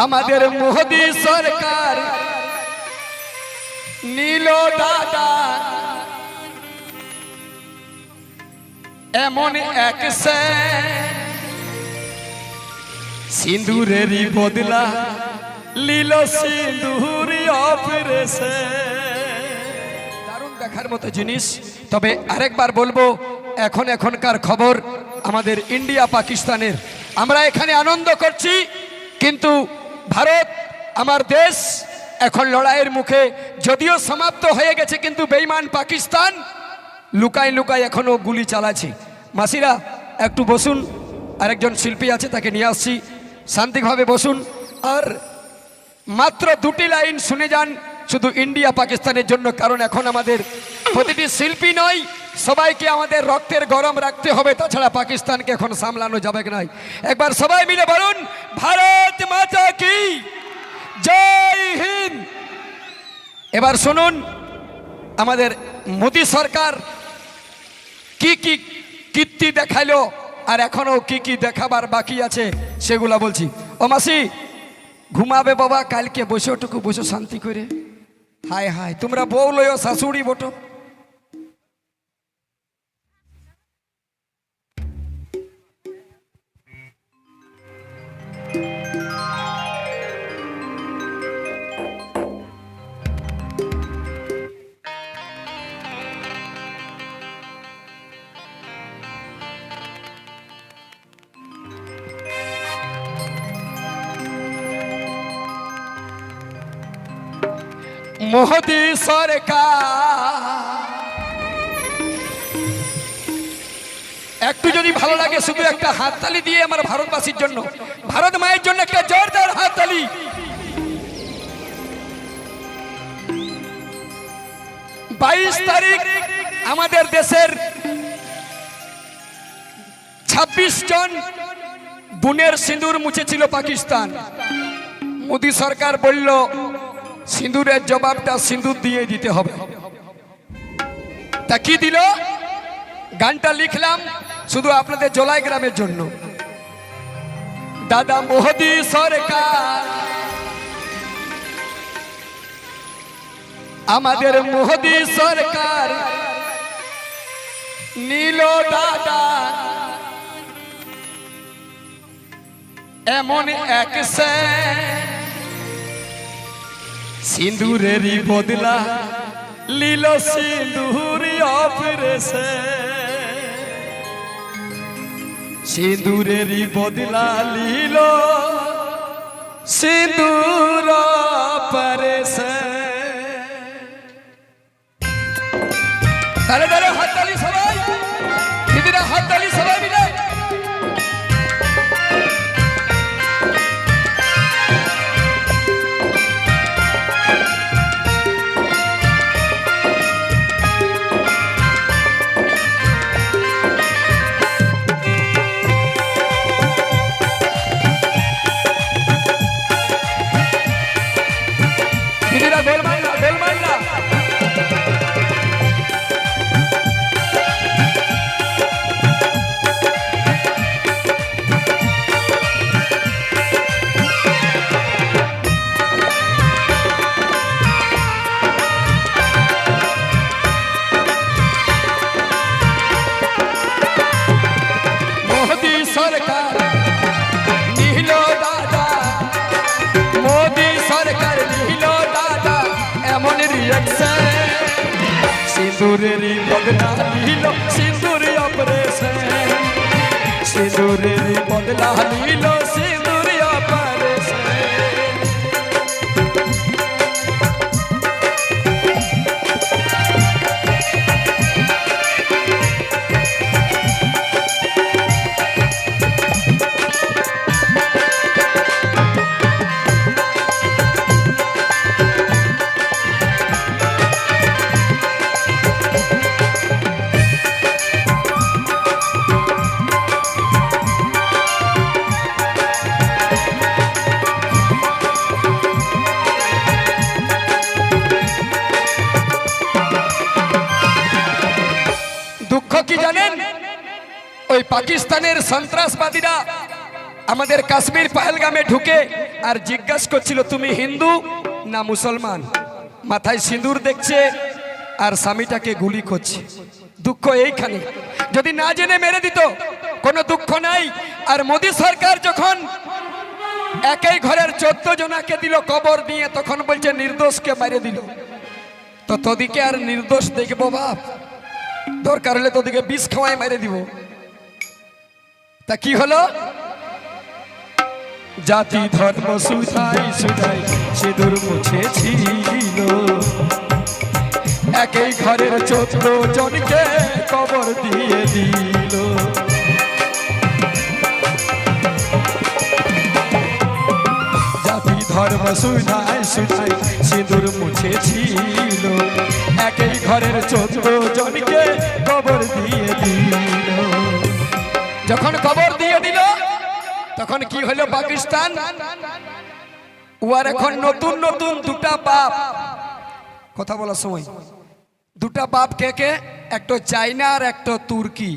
আমাদের মোদি সরকার নীল দাদা এমন এক সিঁদুরেরই বদলা লীল সিঁদুর দারুণ দেখার মতো জিনিস। তবে আরেকবার বলবো, এখনকার খবর আমাদের ইন্ডিয়া পাকিস্তানের, আমরা এখানে আনন্দ করছি, কিন্তু ভারত আমার দেশ এখন লড়াইয়ের মুখে, যদিও সমাপ্ত হয়ে গেছে, কিন্তু বেঈমান পাকিস্তান লুকায় লুকায় এখনো গুলি চালাচ্ছে। মাসিরা একটু বসুন, আরেকজন শিল্পী আছে তাকে নিয়ে আসছি, শান্তিভাবে বসুন আর মাত্র দুটি লাইন শুনে যান শুধু ইন্ডিয়া পাকিস্তানের জন্য, কারণ এখন আমাদের প্রতিটি শিল্পী নয়, সবাইকে আমাদের রক্তের গরম রাখতে হবে, তাছাড়া পাকিস্তানকে এখন সামলানো যাবে না। একবার সবাই মিলে বলুন, ভারত মাতা কি জয় হিন্দ। এবার শুনুন আমাদের মোদী সরকার কি কি কীর্তি দেখাইলো আর এখনো কি কি দেখাবার বাকি আছে সেগুলা বলছি। ও মাসি ঘুমাবে বাবা, কালকে বসে ওটুকু বসে শান্তি করে। হায় হায়, তোমরা বউ লয় শাশুড়ি বটো। মোদি সরকার একটু যদি ভালো লাগে শুধু একটা হাততালি দিয়ে আমার ভারতবাসীর জন্য, ভারত মায়ের জন্য একটা জোরদার হাততালি। 22 তারিখ আমাদের দেশের 26 জন বোনের সিঁদুর মুছেছিল পাকিস্তান। মোদি সরকার বলল সিঁদুরের জবাবটা সিঁদুর দিয়ে দিতে হবে। তা কি দিল? গানটা লিখলাম শুধু আপনাদের জলাই গ্রামের জন্য। দাদা মোদি সরকার, আমাদের মোদি সরকার নীল দাদা এমন এক সিঁদুরেরই বদলা লীল সিঁদুর সিঁদুরেরই বদলা লীল সিঁদুর তাহলে তাহলে হাততালি সবাই, দিদিরা হাততালি সবাই মিলে। সিঁদুরেরই বদলা লীল সিঁদুর অপারেশন, সিঁদুরেরই বদলা লীল সিঁদুর অপারেশন। ওই পাকিস্তানের সন্ত্রাসবাদীরা আমাদের কাশ্মীর পহেলগামে ঢুকে আর জিজ্ঞাসা করছিল তুমি হিন্দু না মুসলমান, মাথায় সিঁদুর দেখছে আর স্বামীটাকে গুলি করছে। দুঃখ এইখানে, যদি না জেনে মেরে দিত কোনো দুঃখ নাই। আর মোদী সরকার যখন একই ঘরের 14 জনাকে দিল কবর দিয়ে, তখন বলছে নির্দোষকে মেরে দিল। তো তোদিকে আর নির্দোষ দেখবো বাপ? দরকার হলে তোদিকে বিষ খাওয়াই মেরে দিব। তা কি হলো? জাতি ধর্ম সুধাই সুধাই সিঁদুর মুছেছিল, একই ঘরের 14 জনকে কবর দিয়ে দিল। জাতি ধর্ম সুধাই সুধাই সিঁদুর মুছেছিল, একই ঘরের 14 জনকে কবর দিয়ে দিল। যখন কবর দিয়ে দিল তখন কি হলো? পাকিস্তান ওর এখন নতুন নতুন দুটা বাপ, কথা বলার সময় দুটা বাপ কে কে? একটা চাইনা আর একটা তুর্কি।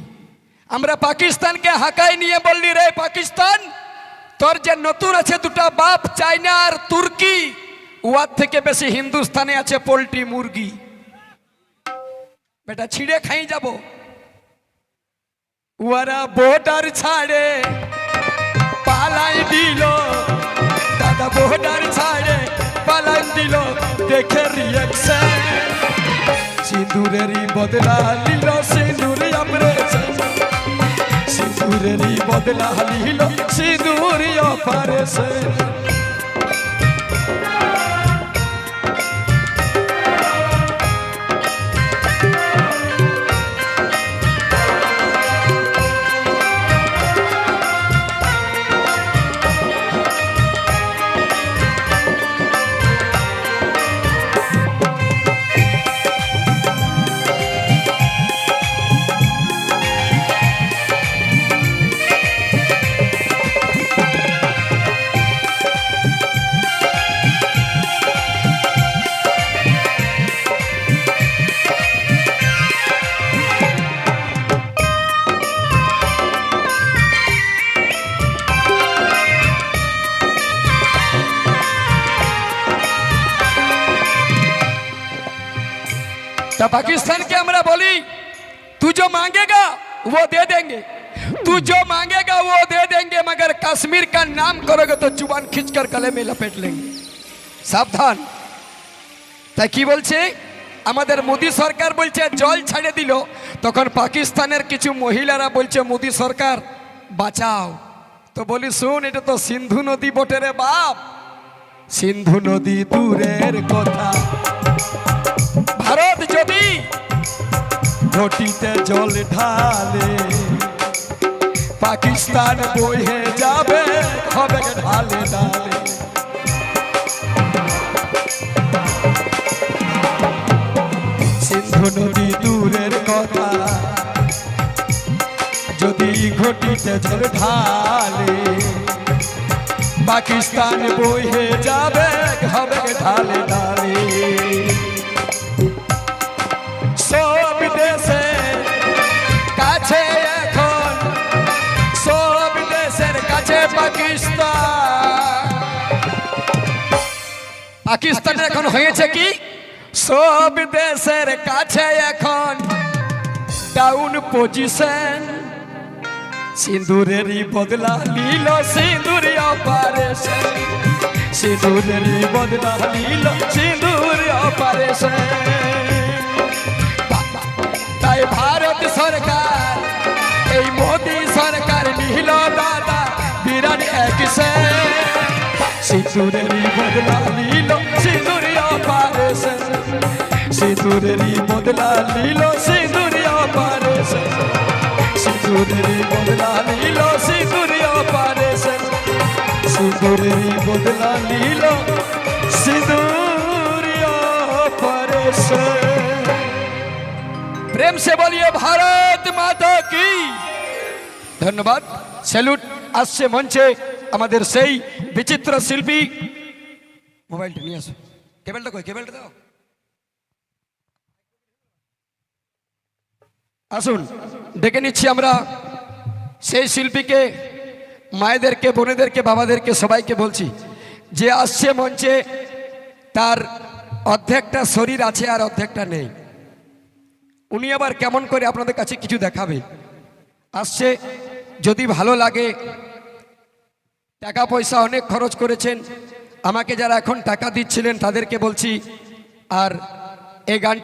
আমরা পাকিস্তানকে হাঁকাই নিয়ে বললি, রে পাকিস্তান, তোর যে নতুন আছে দুটা বাপ চাইনা আর তুর্কি, ওর থেকে বেশি হিন্দুস্তানে আছে পোল্ট্রি মুরগি। বেটা ছিঁড়ে খাই যাব। ওরা বর্ডার ছাড়ে পালাই দিল, দাদা বর্ডার ছাড়ে পালাই দিল, দেখে রিয়াকশন। সিঁদুরেরই বদলা নিল সিঁদুর অপারেশন, সিঁদুরেরই বদলা নিল সিঁদুর অপারেশন। तो पाकिस्तान के हमरा बोली, तू जो मांगेगा वो दे देंगे, तू जो मांगेगा वो दे देंगे, मगर कश्मीर का नाम करोगे तो जुबान खींचकर गले में लपेट लेंगे। सावधान। তাই কি বলছে আমাদের মোদী সরকার? বলছে জল ছাড়ে দিল, তখন পাকিস্তানের কিছু মহিলারা বলছে মোদী সরকার বাঁচাও। তো বলি শুন, এটা তো সিন্ধু নদী বটে রে বাপ। সিন্ধু নদী দূরের কথা, ভারত যদি ঘটিতে জল ঢালে, পাকিস্তান বয়ে যাবে হবে ঢালে ঢালে। সিন্ধু নদী দূরের কথা, যদি ঘটিতে জল ঢালে, পাকিস্তান বয়ে যাবে হবে ঢালে ঢালে। সব দেশের কাছে এখন, সব দেশের কাছে পাকিস্তান। পাকিস্তানের এখন হয়েছে কি? সব দেশের কাছে এখন ডাউন পজিশন। সিঁদুরেরই বদলা নিল সিঁদুর অপারেশন, সিঁদুরেরই বদলা নিল সিঁদুর অপারেশন। তাই ভারত সরকার, এই মোদী সরকার নিল দাদা বিরাট অ্যাকশন। সিঁদুরেরই বদলা নিল সিঁদুর অপারেশন, সিঁদুরেরই বদলা নিল সিঁদুর অপারেশন, সিঁদুরেরই বদলা নিল সিঁদুর অপারেশন, সিঁদুরেরই বদলা নিল সিঁদুর অপারেশন। प्रेम से बोलिए भारत माता की। धन्यवाद। सैल्यूट। আসছে মঞ্চে আমাদের সেই বিচিত্র শিল্পী। মোবাইলটা নিয়ে আসো। কেবলটা কই? কেবলটা দাও। আসুন ডেকে নিচ্ছি আমরা সেই শিল্পীকে, মায়েদেরকে, বোনেদেরকে, বাবাদেরকে সবাইকে বলছি, যে আসছে মঞ্চে তার অর্ধেকটা শরীর আছে আর অর্ধেকটা নেই। উনি আবার কেমন করে আপনাদের কাছে কিছু দেখাবে। আসছে, যদি ভালো লাগে, টাকা পয়সা অনেক খরচ করেছেন, আমাকে যারা এখন টাকা দিচ্ছিলেন তাদেরকে বলছি, আর এই গান